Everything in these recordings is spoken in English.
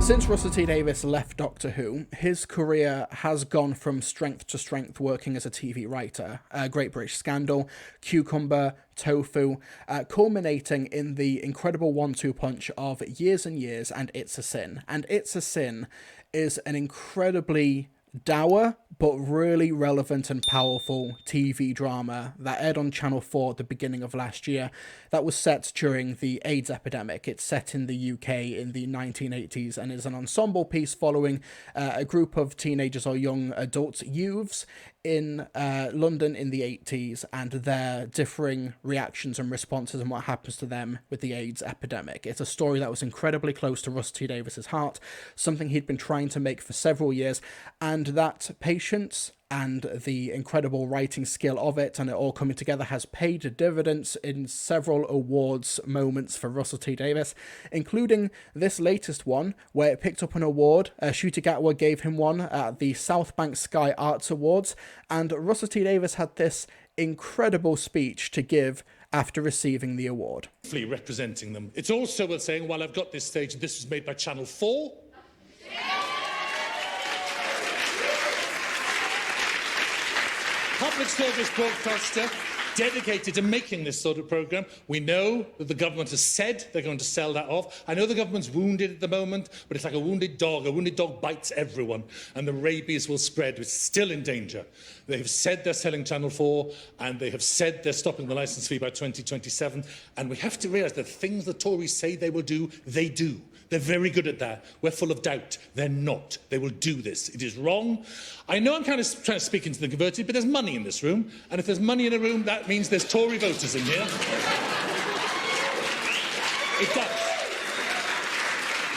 Since Russell T Davies left Doctor Who, his career has gone from strength to strength working as a TV writer. Great British Scandal, Cucumber, Tofu, culminating in the incredible 1-2 punch of Years and Years and It's a Sin. And It's a Sin is an incredibly dour but really relevant and powerful TV drama that aired on Channel 4 at the beginning of last year that was set during the AIDS epidemic. It's set in the UK in the 1980s and is an ensemble piece following a group of teenagers or young adult youths in London in the 80s and their differing reactions and responses and what happens to them with the AIDS epidemic. It's a story that was incredibly close to Russell T Davies's heart, something he'd been trying to make for several years, and that patience and the incredible writing skill of it and it all coming together has paid dividends in several awards moments for Russell T Davies, including this latest one where it picked up an award. Ncuti Gatwa gave him one at the South Bank Sky Arts Awards, and Russell T Davies had this incredible speech to give after receiving the award. Representing them. It's also worth saying, while I've got this stage, this was made by Channel 4. Public service broadcaster dedicated to making this sort of programme. We know that the government has said they're going to sell that off. I know the government's wounded at the moment, but it's like a wounded dog. A wounded dog bites everyone, and the rabies will spread. It's still in danger. They have said they're selling Channel 4, and they have said they're stopping the licence fee by 2027, and we have to realise that things the Tories say they will do, they do. They're very good at that. We're full of doubt. They're not. They will do this. It is wrong. I know I'm kind of trying to speak into the converted, but there's money in this room. And if there's money in a room, that means there's Tory voters in here. It does.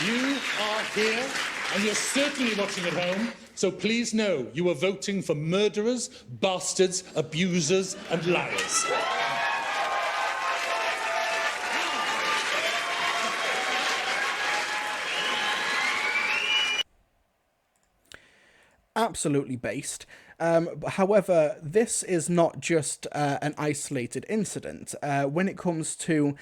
You are here, and you're certainly watching at home. So please know you are voting for murderers, bastards, abusers, and liars. Absolutely based. However, this is not just an isolated incident. When it comes to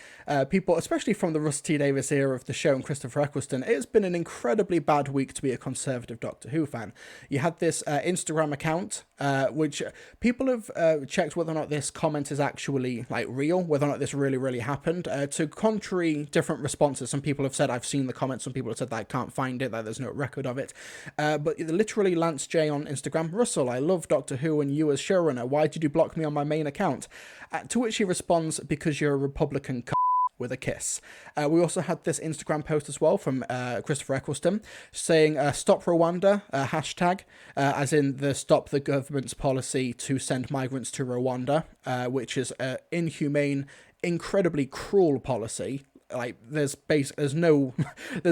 people, especially from the Russell T Davies era of the show and Christopher Eccleston, it's been an incredibly bad week to be a conservative Doctor Who fan. You had this Instagram account, which people have checked whether or not this comment is actually like real, whether or not this really happened. To contrary different responses, some people have said, I've seen the comment, some people have said that I can't find it, that there's no record of it. But literally Lance J on Instagram, Russell, I love Doctor Who and you as showrunner. Why did you block me on my main account? To which he responds, because you're a Republican with a kiss. We also had this Instagram post as well from Christopher Eccleston saying, stop Rwanda, hashtag, as in the stop the government's policy to send migrants to Rwanda, which is an inhumane, incredibly cruel policy. Like there's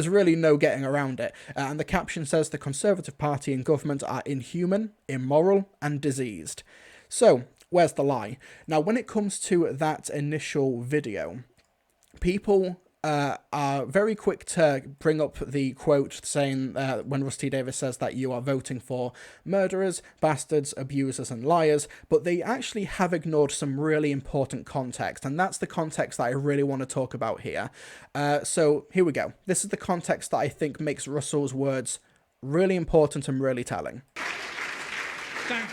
really no getting around it. And the caption says the Conservative Party and government are inhuman, immoral, and diseased. So where's the lie? Now, when it comes to that initial video, people are very quick to bring up the quote saying when Russell T Davies says that you are voting for murderers, bastards, abusers and liars, but they actually have ignored some really important context, and that's the context that I really want to talk about here. So here we go. This is the context that I think makes Russell's words really important and really telling.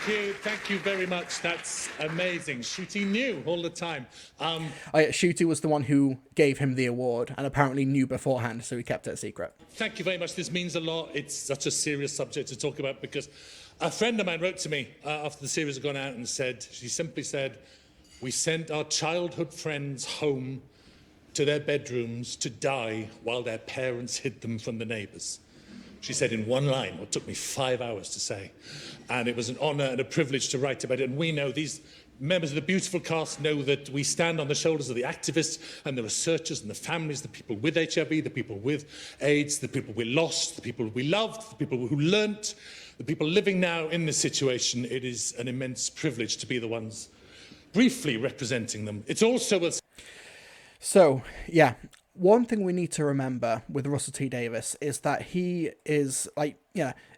Thank you very much. That's amazing. Ncuti knew all the time. Ncuti was the one who gave him the award and apparently knew beforehand, so he kept it a secret. Thank you very much. This means a lot. It's such a serious subject to talk about because a friend of mine wrote to me after the series had gone out and she simply said, we sent our childhood friends home to their bedrooms to die while their parents hid them from the neighbours. She said in one line, what took me 5 hours to say. And it was an honour and a privilege to write about it. And we know, these members of the beautiful cast know that we stand on the shoulders of the activists and the researchers and the families, the people with HIV, the people with AIDS, the people we lost, the people we loved, the people who learnt, the people living now in this situation. It is an immense privilege to be the ones briefly representing them. It's also a... So, yeah. One thing we need to remember with Russell T Davies is that he is, like,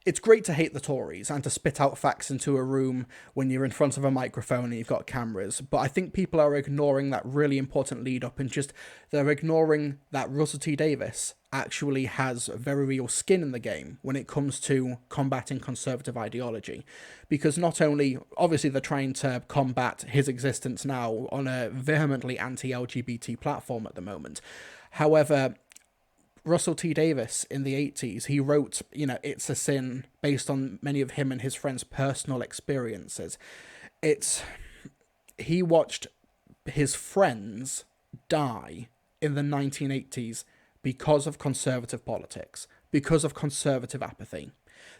it's great to hate the Tories and to spit out facts into a room when you're in front of a microphone and you've got cameras, but I think people are ignoring that really important lead up, and just they're ignoring that Russell T Davies actually has very real skin in the game when it comes to combating conservative ideology. Because not only, obviously, they're trying to combat his existence now on a vehemently anti-LGBT platform at the moment. However, Russell T Davies in the 80s, he wrote, It's a Sin based on many of him and his friends' personal experiences. He watched his friends die in the 1980s because of conservative politics, because of conservative apathy.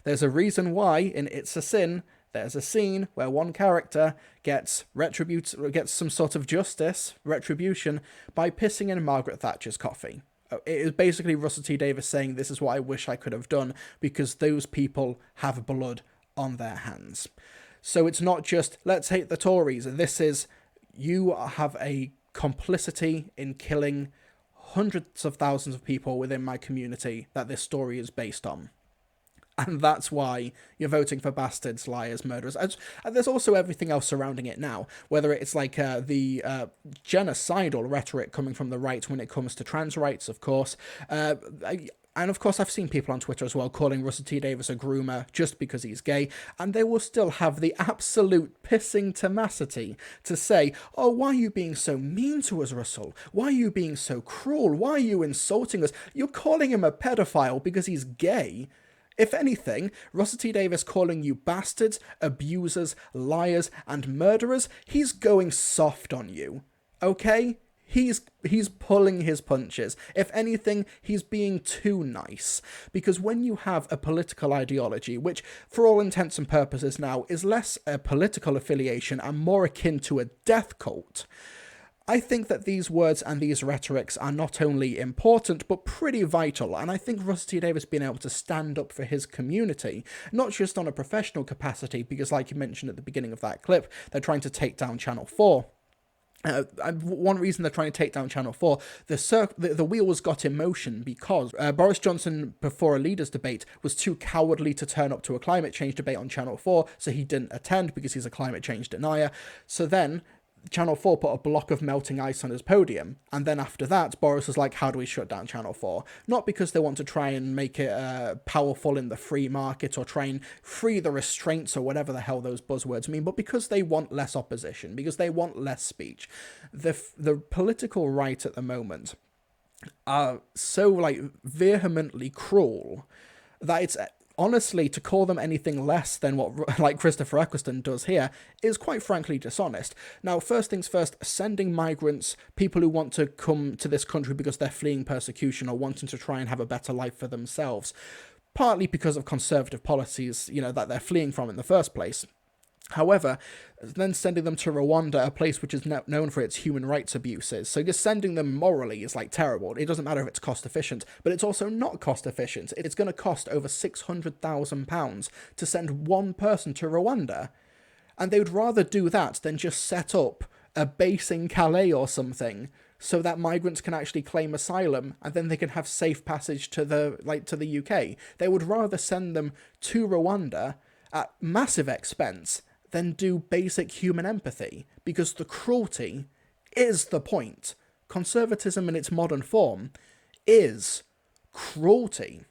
There's a reason why in It's a Sin, there's a scene where one character gets some sort of retribution, by pissing in Margaret Thatcher's coffee. It is basically Russell T Davies saying, this is what I wish I could have done, because those people have blood on their hands. So it's not just, let's hate the Tories. This is, you have a complicity in killing hundreds of thousands of people within my community that this story is based on. And that's why you're voting for bastards, liars, murderers. And there's also everything else surrounding it now, whether it's like the genocidal rhetoric coming from the right when it comes to trans rights, of course. And of course, I've seen people on Twitter as well calling Russell T Davies a groomer just because he's gay, and they will still have the absolute pissing tenacity to say, oh, why are you being so mean to us, Russell? Why are you being so cruel? Why are you insulting us? You're calling him a pedophile because he's gay. If anything, Russell T Davies calling you bastards, abusers, liars, and murderers, he's going soft on you, okay? He's pulling his punches. If anything, he's being too nice. Because when you have a political ideology, which for all intents and purposes now is less a political affiliation and more akin to a death cult, I think that these words and these rhetorics are not only important, but pretty vital, and I think Russell T Davies being able to stand up for his community, not just on a professional capacity, because like you mentioned at the beginning of that clip, they're trying to take down Channel 4. One reason they're trying to take down Channel 4, the wheels got in motion because Boris Johnson, before a leaders' debate, was too cowardly to turn up to a climate change debate on Channel 4, so he didn't attend because he's a climate change denier. So then Channel 4 put a block of melting ice on his podium, and then after that, Boris was like, how do we shut down Channel 4? Not because they want to try and make it powerful in the free market or try and free the restraints or whatever the hell those buzzwords mean, but because they want less opposition, because they want less speech. The political right at the moment are so, vehemently cruel that it's... Honestly, to call them anything less than what like Christopher Eccleston does here is quite frankly dishonest. Now, first things first, sending migrants, people who want to come to this country because they're fleeing persecution or wanting to try and have a better life for themselves, partly because of conservative policies, that they're fleeing from in the first place. However, then sending them to Rwanda, a place which is known for its human rights abuses. So just sending them morally is terrible. It doesn't matter if it's cost efficient, but it's also not cost efficient. It's going to cost over £600,000 to send one person to Rwanda. And they would rather do that than just set up a base in Calais or something so that migrants can actually claim asylum and then they can have safe passage to the UK. They would rather send them to Rwanda at massive expense than do basic human empathy, because the cruelty is the point. Conservatism in its modern form is cruelty.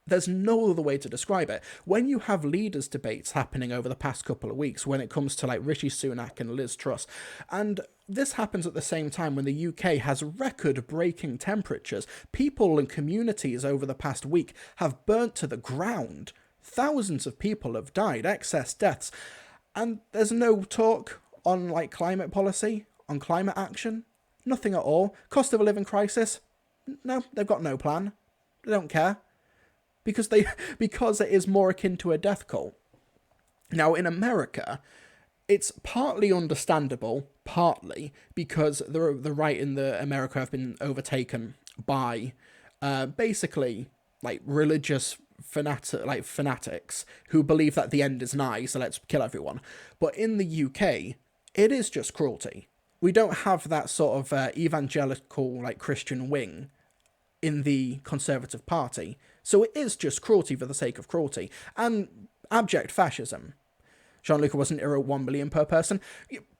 There's no other way to describe it. When you have leaders' debates happening over the past couple of weeks, when it comes to Rishi Sunak and Liz Truss, and this happens at the same time when the UK has record-breaking temperatures, people and communities over the past week have burnt to the ground. Thousands of people have died, excess deaths, and there's no talk on climate policy, on climate action, nothing at all. Cost of a living crisis, no, they've got no plan. They don't care, because it is more akin to a death cult. Now in America, it's partly understandable, partly because the right in America have been overtaken by basically religious fanatics who believe that the end is nigh, so let's kill everyone. But in the UK, it is just cruelty. We don't have that sort of evangelical Christian wing in the Conservative Party. So it is just cruelty for the sake of cruelty, and abject fascism. Gianluca wasn't euro 1 million per person.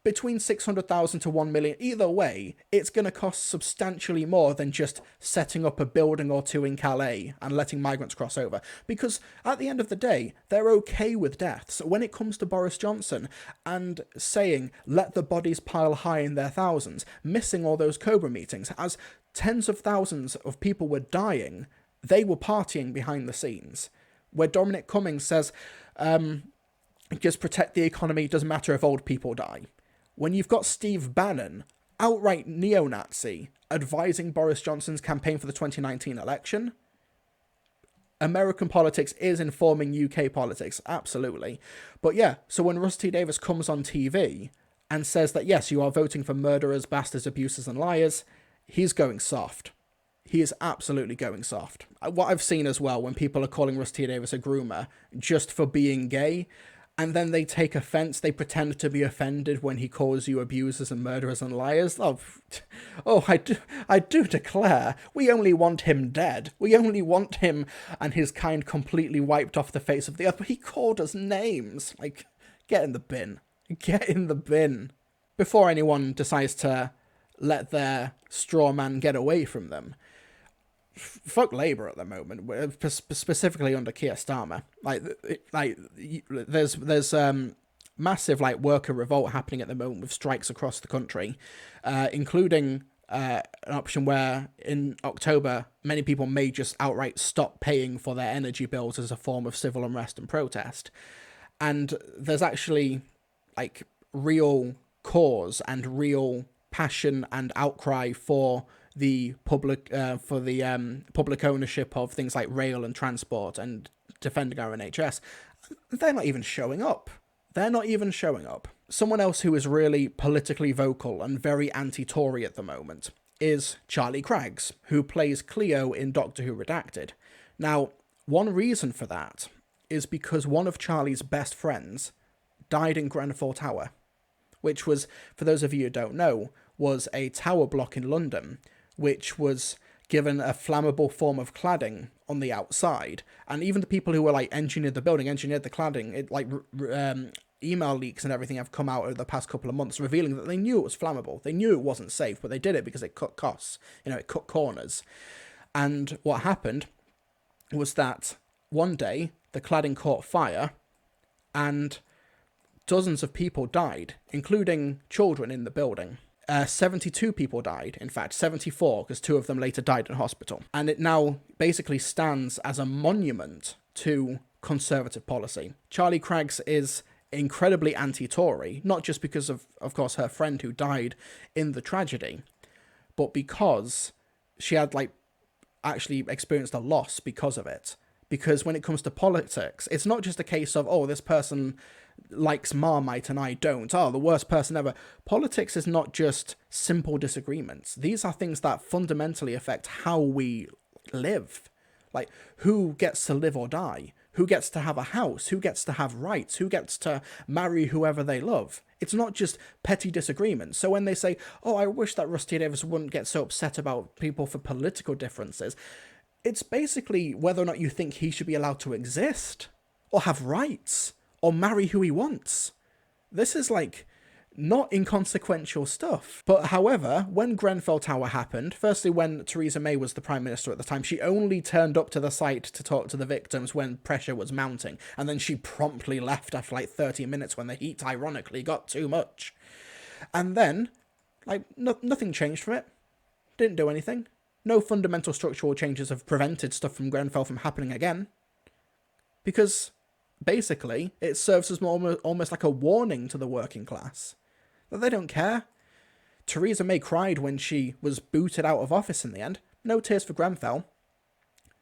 Between 600,000 to 1 million, either way, it's going to cost substantially more than just setting up a building or two in Calais and letting migrants cross over. Because at the end of the day, they're okay with deaths. When it comes to Boris Johnson and saying, let the bodies pile high in their thousands, missing all those Cobra meetings, as tens of thousands of people were dying, they were partying behind the scenes. Where Dominic Cummings says, just protect the economy, doesn't matter if old people die. When you've got Steve Bannon, outright neo-Nazi, advising Boris Johnson's campaign for the 2019 election, American politics is informing UK politics, absolutely. But yeah, so when Russ T Davies comes on TV and says that, yes, you are voting for murderers, bastards, abusers, and liars, he's going soft. He is absolutely going soft. What I've seen as well, when people are calling Russ T Davies a groomer just for being gay, and then they take offence, they pretend to be offended when he calls you abusers and murderers and liars. I do declare, we only want him dead. We only want him and his kind completely wiped off the face of the earth. But he called us names. Like, get in the bin. Get in the bin. Before anyone decides to let their straw man get away from them, fuck Labour at the moment, specifically under Keir Starmer. There's massive worker revolt happening at the moment with strikes across the country, including an option where in October many people may just outright stop paying for their energy bills as a form of civil unrest and protest. And there's actually real cause and real passion and outcry for the public public ownership of things like rail and transport and defending our NHS. They're not even showing up. Someone else who is really politically vocal and very anti-Tory at the moment is Charlie Craggs, who plays Cleo in Doctor Who Redacted. Now, one reason for that is because one of Charlie's best friends died in Grenfell Tower, which was, for those of you who don't know, was a tower block in London, which was given a flammable form of cladding on the outside. And even the people who were engineered the cladding, email leaks and everything have come out over the past couple of months revealing that they knew it was flammable. They knew it wasn't safe, but they did it because it cut costs. It cut corners. And what happened was that one day the cladding caught fire and dozens of people died, including children in the building. 72 people died, in fact, 74, because 2 of them later died in hospital. And it now basically stands as a monument to Conservative policy. Charlie Craggs is incredibly anti-Tory, not just because of course, her friend who died in the tragedy, but because she had, actually experienced a loss because of it. Because when it comes to politics, it's not just a case of, oh, this person likes Marmite and I don't. Oh, the worst person ever. Politics is not just simple disagreements. These are things that fundamentally affect how we live. Who gets to live or die? Who gets to have a house? Who gets to have rights? Who gets to marry whoever they love? It's not just petty disagreements. So when they say, oh, I wish that Russ T Davies wouldn't get so upset about people for political differences, it's basically whether or not you think he should be allowed to exist, or have rights, or marry who he wants. This is not inconsequential stuff. But however, when Grenfell Tower happened, firstly when Theresa May was the Prime Minister at the time, she only turned up to the site to talk to the victims when pressure was mounting, and then she promptly left after 30 minutes when the heat ironically got too much. And then, nothing changed from it. Didn't do anything. No fundamental structural changes have prevented stuff from Grenfell from happening again. Because basically, it serves as almost like a warning to the working class that they don't care. Theresa May cried when she was booted out of office in the end. No tears for Grenfell.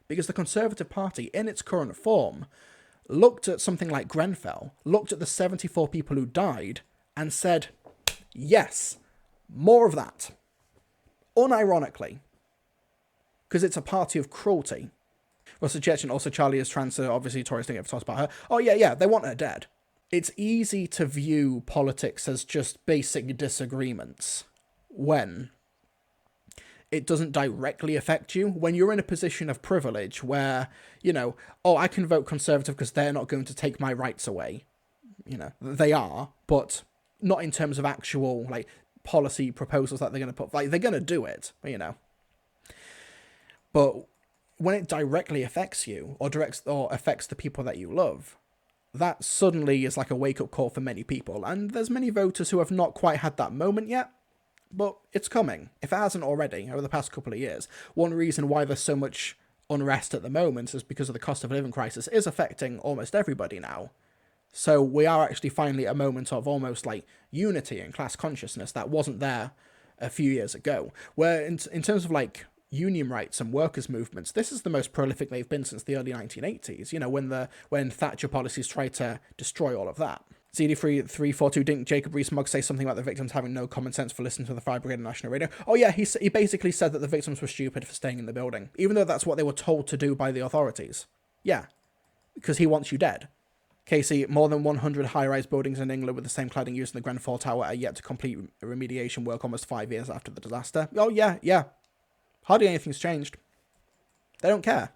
Because the Conservative Party, in its current form, looked at something like Grenfell, looked at the 74 people who died, and said, yes, more of that. Unironically. Because it's a party of cruelty. Well, suggestion also Charlie is trans, so obviously Tories don't give a toss about her. Oh, yeah, they want her dead. It's easy to view politics as just basic disagreements when it doesn't directly affect you. When you're in a position of privilege where, you know, oh, I can vote Conservative because they're not going to take my rights away. You know, they are, but not in terms of actual, like, policy proposals that they're going to put. Like, they're going to do it, you know. But when it directly affects you or affects the people that you love, that suddenly is like a wake-up call for many people. And there's many voters who have not quite had that moment yet, but it's coming. If it hasn't already, over the past couple of years. One reason why there's so much unrest at the moment is because of the cost of living crisis is affecting almost everybody now. So we are actually finally at a moment of almost like unity and class consciousness that wasn't there a few years ago. Where in terms of like union rights and workers' movements, this is the most prolific they've been since the early 1980s, you know, when Thatcher policies tried to destroy all of that. CD342, didn't Jacob Rees-Mogg say something about the victims having no common sense for listening to the Fire Brigade on National Radio? Oh yeah, he basically said that the victims were stupid for staying in the building, even though that's what they were told to do by the authorities. Yeah, because he wants you dead. Casey, more than 100 high-rise buildings in England with the same cladding used in the Grenfell Tower are yet to complete remediation work almost 5 years after the disaster. Oh yeah. Hardly anything's changed. They don't care.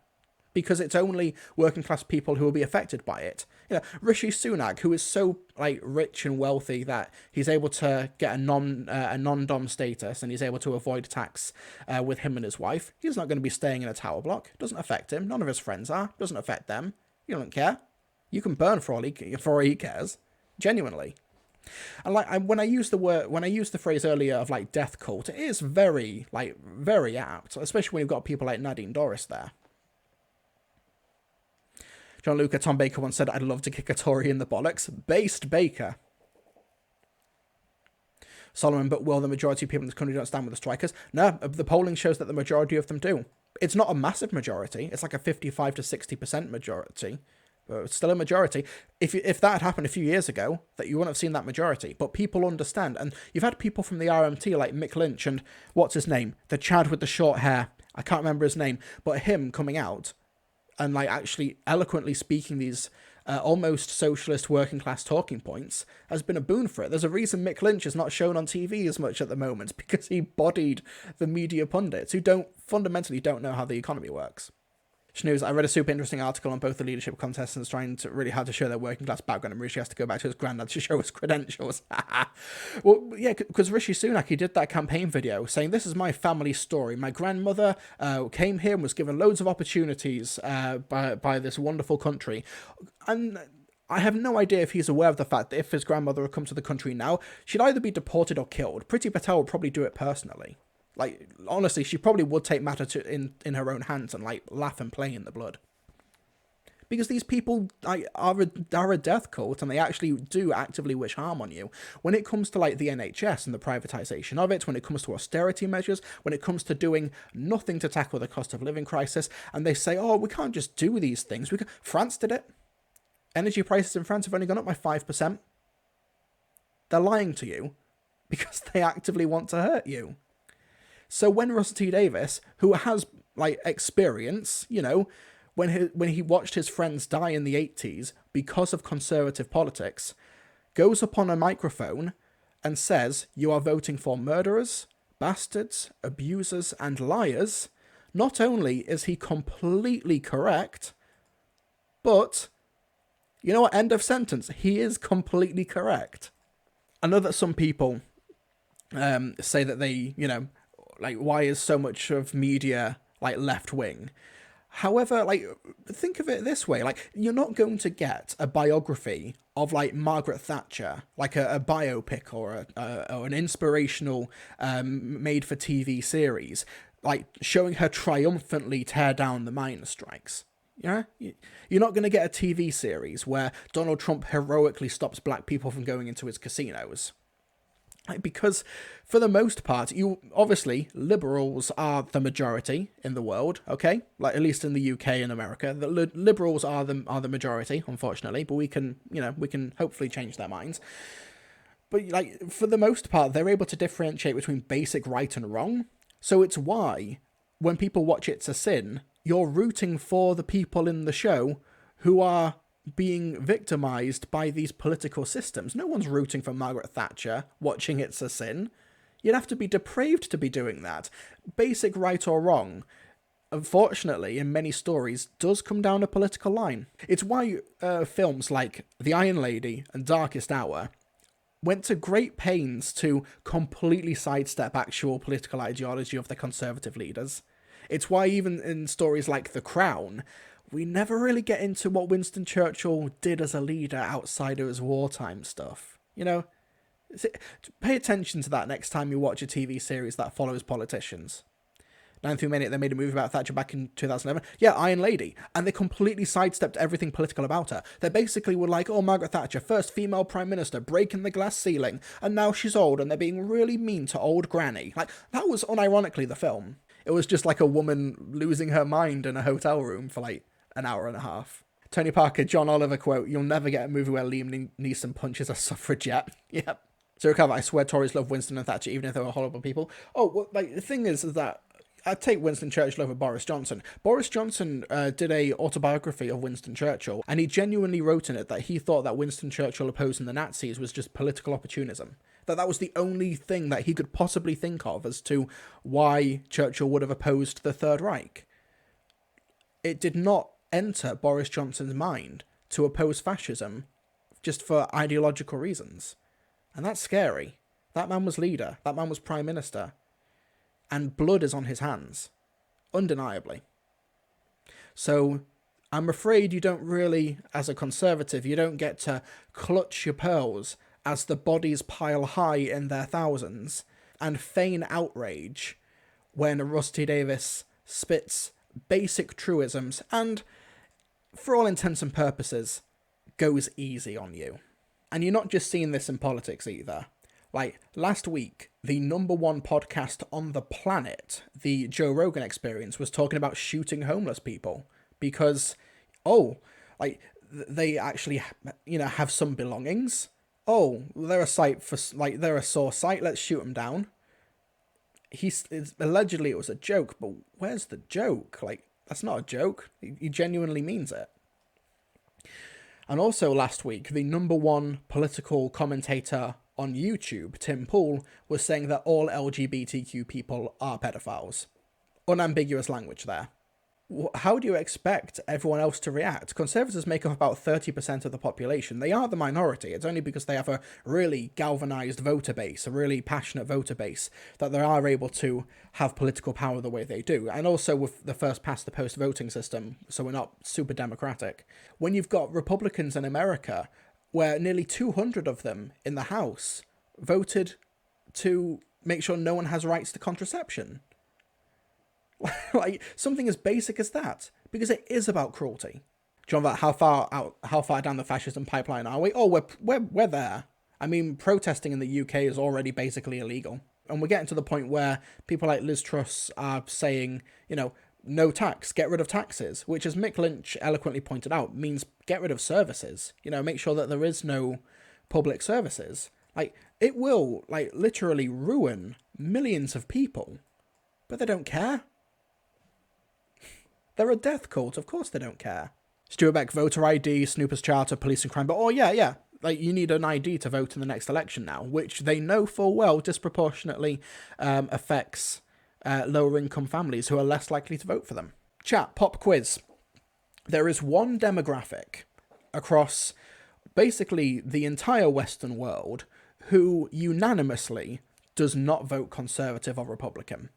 Because it's only working class people who will be affected by it. You know, Rishi Sunak, who is so like rich and wealthy that he's able to get a non-dom status and he's able to avoid tax with him and his wife. He's not going to be staying in a tower block. It doesn't affect him. None of his friends are. It doesn't affect them. You don't care. You can burn for all he cares. Genuinely. And like when I used the phrase earlier of like death cult, it is very apt, especially when you've got people like Nadine Dorris there. John Luca, Tom Baker once said, I'd love to kick a Tory in the bollocks. Based Baker. Solomon, but will the majority of people in this country don't stand with the strikers? No, the polling shows that the majority of them do. It's not a massive majority. It's like a 55 to 60% majority. But it's still a majority. If that had happened a few years ago, that you wouldn't have seen that majority. But people understand. And you've had people from the RMT like Mick Lynch and what's his name? The Chad with the short hair. I can't remember his name. But him coming out and like actually eloquently speaking these almost socialist working class talking points has been a boon for it. There's a reason Mick Lynch is not shown on TV as much at the moment, because he bodied the media pundits who fundamentally don't know how the economy works. Snooze, I read a super interesting article on both the leadership contestants trying to really hard to show their working class background, and Rishi has to go back to his granddad to show his credentials. Well, yeah, because Rishi Sunak, he did that campaign video saying, this is my family story. My grandmother came here and was given loads of opportunities by this wonderful country. And I have no idea if he's aware of the fact that if his grandmother had come to the country now, she'd either be deported or killed. Priti Patel would probably do it personally. Like, honestly, she probably would take matter in her own hands and, like, laugh and play in the blood. Because these people are a death cult, and they actually do actively wish harm on you. When it comes to, like, the NHS and the privatisation of it, when it comes to austerity measures, when it comes to doing nothing to tackle the cost of living crisis, and they say, oh, we can't just do these things. France did it. Energy prices in France have only gone up by 5%. They're lying to you because they actively want to hurt you. So when Russell T Davies, who has like experience, you know, when he watched his friends die in the 80s because of conservative politics, goes up on a microphone and says, you are voting for murderers, bastards, abusers, and liars, not only is he completely correct, but, you know what, end of sentence, he is completely correct. I know that some people say that they, you know, like, why is so much of media, like, left-wing? However, like, think of it this way. Like, you're not going to get a biography of, like, Margaret Thatcher, like a biopic or an inspirational made-for-TV series, like, showing her triumphantly tear down the miners' strikes. Yeah? You're not going to get a TV series where Donald Trump heroically stops black people from going into his casinos. Because for the most part, obviously liberals are the majority in the world, okay? Like, at least in the UK and America, the liberals are the majority, unfortunately. But we can hopefully change their minds. But like, for the most part, they're able to differentiate between basic right and wrong. So it's why when people watch It's a Sin, you're rooting for the people in the show who are being victimized by these political systems. No one's rooting for Margaret Thatcher watching It's a Sin. You'd have to be depraved to be doing that. Basic right or wrong, unfortunately, in many stories, does come down a political line. It's why films like The Iron Lady and Darkest Hour went to great pains to completely sidestep actual political ideology of the conservative leaders. It's why even in stories like The Crown, we never really get into what Winston Churchill did as a leader outside of his wartime stuff. You know, pay attention to that next time you watch a TV series that follows politicians. 9th Minute, they made a movie about Thatcher back in 2011. Yeah, Iron Lady. And they completely sidestepped everything political about her. They basically were like, oh, Margaret Thatcher, first female prime minister, breaking the glass ceiling, and now she's old, and they're being really mean to old granny. Like, that was unironically the film. It was just like a woman losing her mind in a hotel room for like an hour and a half. Tony Parker, John Oliver quote, you'll never get a movie where Liam Neeson punches a suffragette. Yep. Zero Cover, I swear Tories love Winston and Thatcher, even if they were horrible people. Oh, well, like, the thing is that I'd take Winston Churchill over Boris Johnson. Boris Johnson did a autobiography of Winston Churchill, and he genuinely wrote in it that he thought that Winston Churchill opposing the Nazis was just political opportunism. That was the only thing that he could possibly think of as to why Churchill would have opposed the Third Reich. It did not enter Boris Johnson's mind to oppose fascism just for ideological reasons. And that's scary. That man was leader. That man was prime minister. And blood is on his hands. Undeniably. So I'm afraid you don't really, as a conservative, you don't get to clutch your pearls as the bodies pile high in their thousands and feign outrage when Rusty Davies spits basic truisms and, for all intents and purposes, goes easy on you. And you're not just seeing this in politics either. Like, last week, the #1 podcast on the planet, the Joe Rogan Experience, was talking about shooting homeless people because, they actually, have some belongings. Oh, they're they're a sore sight, let's shoot them down. Allegedly it was a joke, but where's the joke? Like, that's not a joke. He genuinely means it. And also last week, the #1 political commentator on YouTube, Tim Pool, was saying that all LGBTQ people are pedophiles. Unambiguous language there. How do you expect everyone else to react? Conservatives make up about 30% of the population. They are the minority. It's only because they have a really galvanized voter base, a really passionate voter base, that they are able to have political power the way they do. And also with the first past the post voting system, so we're not super democratic. When you've got Republicans in America, where nearly 200 of them in the House voted to make sure no one has rights to contraception. Like, something as basic as that, because it is about cruelty. John, how far down the fascism pipeline are we? Oh, we're there. I mean, protesting in the UK is already basically illegal. And we're getting to the point where people like Liz Truss are saying, no tax, get rid of taxes, which, as Mick Lynch eloquently pointed out, means get rid of services. Make sure that there is no public services. Like, it will, literally ruin millions of people. But they don't care. They're a death cult, of course they don't care. Stuart Beck, voter ID, Snoopers Charter, police and crime, but yeah. Like, you need an ID to vote in the next election now, which they know full well disproportionately affects lower income families who are less likely to vote for them. Chat, pop quiz. There is one demographic across basically the entire Western world who unanimously does not vote Conservative or Republican.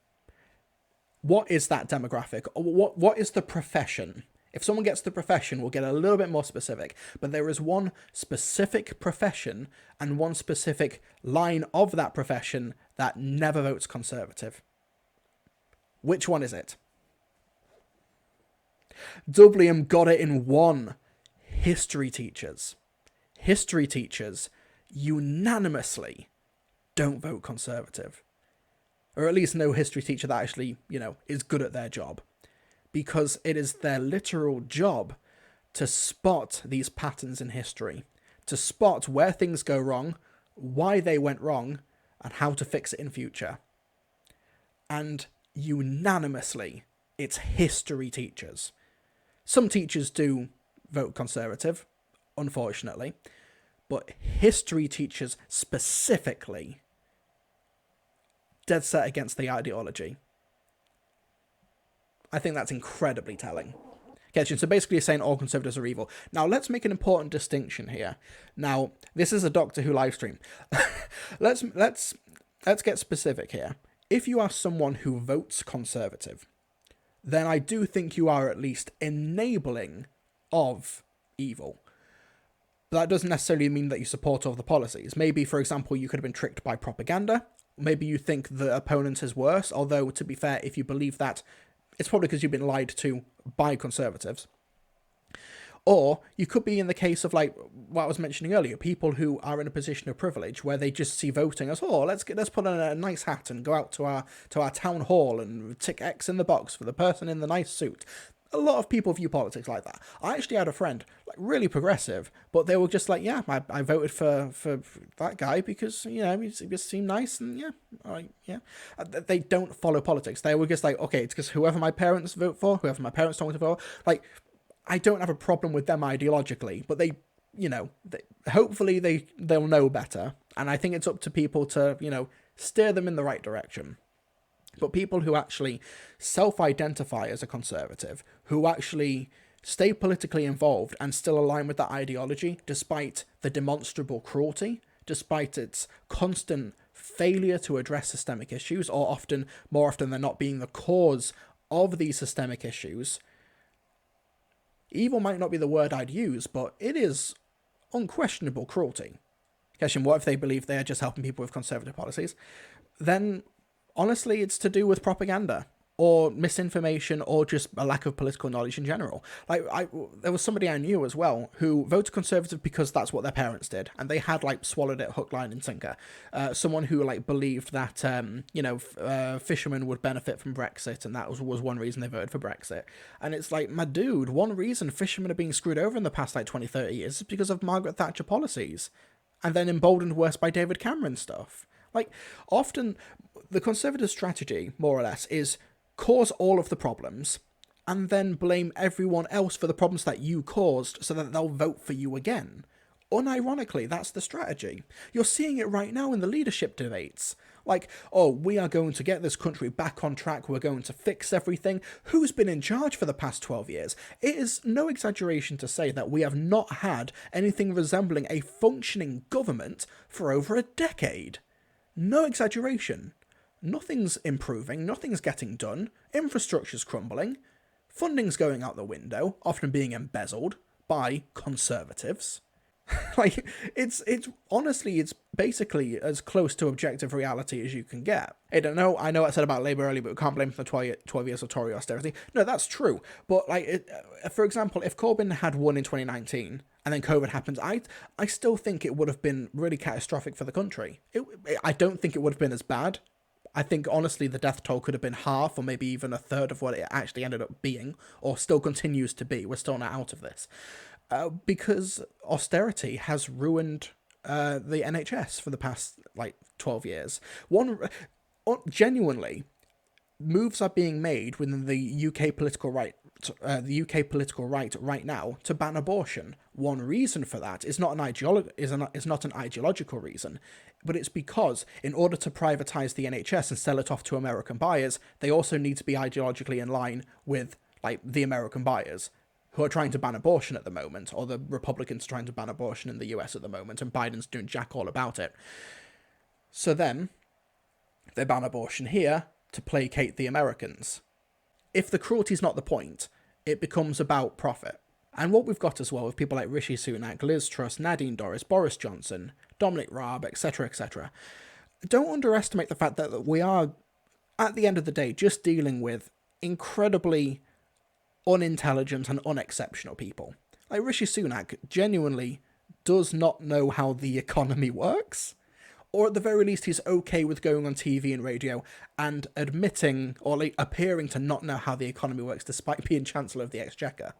What is that demographic? What is the profession? If someone gets the profession, we'll get a little bit more specific. But there is one specific profession and one specific line of that profession that never votes Conservative. Which one is it? Dublium got it in one. History teachers. History teachers unanimously don't vote Conservative. Or at least no history teacher that actually, is good at their job. Because it is their literal job to spot these patterns in history. To spot where things go wrong, why they went wrong, and how to fix it in future. And unanimously, it's history teachers. Some teachers do vote Conservative, unfortunately. But history teachers specifically dead set against the ideology. I think that's incredibly telling. Okay, so basically you're saying all conservatives are evil. Now, let's make an important distinction here. Now, this is a Doctor Who live stream. let's get specific here. If you are someone who votes Conservative, then I do think you are at least enabling of evil. But that doesn't necessarily mean that you support all of the policies. Maybe, for example, you could have been tricked by propaganda. Maybe you think the opponent is worse, although, to be fair, if you believe that, it's probably because you've been lied to by Conservatives. Or you could be in the case of, like, what I was mentioning earlier, people who are in a position of privilege where they just see voting as, oh, let's put on a nice hat and go out to our town hall and tick X in the box for the person in the nice suit. A lot of people view politics like that. I actually had a friend, like, really progressive, but they were just like, yeah, I voted for that guy because, you know, he just seemed nice, and yeah, all right, yeah. They don't follow politics. They were just like, okay, it's because whoever my parents vote for, whoever my parents told me to vote for, like, I don't have a problem with them ideologically, but they, you know, hopefully they'll know better, and I think it's up to people to, you know, steer them in the right direction. But people who actually self-identify as a conservative, who actually stay politically involved and still align with that ideology, despite the demonstrable cruelty, despite its constant failure to address systemic issues, or more often than not, being the cause of these systemic issues. Evil might not be the word I'd use, but it is unquestionable cruelty. Question, what if they believe they are just helping people with conservative policies? Then, honestly, it's to do with propaganda, or misinformation, or just a lack of political knowledge in general. Like, there was somebody I knew as well who voted Conservative because that's what their parents did, and they had, like, swallowed it hook, line, and sinker. Someone who, like, believed that, fishermen would benefit from Brexit, and that was one reason they voted for Brexit. And it's like, my dude, one reason fishermen are being screwed over in the past, like, 20, 30 years is because of Margaret Thatcher policies, and then emboldened worse by David Cameron stuff. Like, often, the Conservative strategy, more or less, is cause all of the problems, and then blame everyone else for the problems that you caused so that they'll vote for you again. Unironically, that's the strategy. You're seeing it right now in the leadership debates. Like, oh, we are going to get this country back on track, we're going to fix everything. Who's been in charge for the past 12 years? It is no exaggeration to say that we have not had anything resembling a functioning government for over a decade. No exaggeration. Nothing's improving, nothing's getting done, infrastructure's crumbling, funding's going out the window, often being embezzled by conservatives. Like, it's honestly, it's basically as close to objective reality as you can get. I know I said about Labour earlier, but we can't blame for the 12 years of Tory austerity. No, that's true. But, like, for example, if Corbyn had won in 2019, and then COVID happens, I still think it would have been really catastrophic for the country. I don't think it would have been as bad. I think, honestly, the death toll could have been half or maybe even a third of what it actually ended up being, or still continues to be. We're still not out of this. Because austerity has ruined the NHS for the past, 12 years. Genuinely, moves are being made within the UK political right right now to ban abortion. One reason for that is not an ideological reason, but it's because in order to privatise the NHS and sell it off to American buyers, they also need to be ideologically in line with, the American buyers who are trying to ban abortion at the moment, or the Republicans trying to ban abortion in the US at the moment, and Biden's doing jack all about it. So then, they ban abortion here to placate the Americans. If the cruelty is not the point, it becomes about profit. And what we've got as well with people like Rishi Sunak, Liz Truss, Nadine Dorries, Boris Johnson, Dominic Raab, etc., etc. Don't underestimate the fact that we are, at the end of the day, just dealing with incredibly unintelligent and unexceptional people. Like, Rishi Sunak genuinely does not know how the economy works. Or at the very least, he's okay with going on TV and radio and admitting or appearing to not know how the economy works despite being Chancellor of the Exchequer.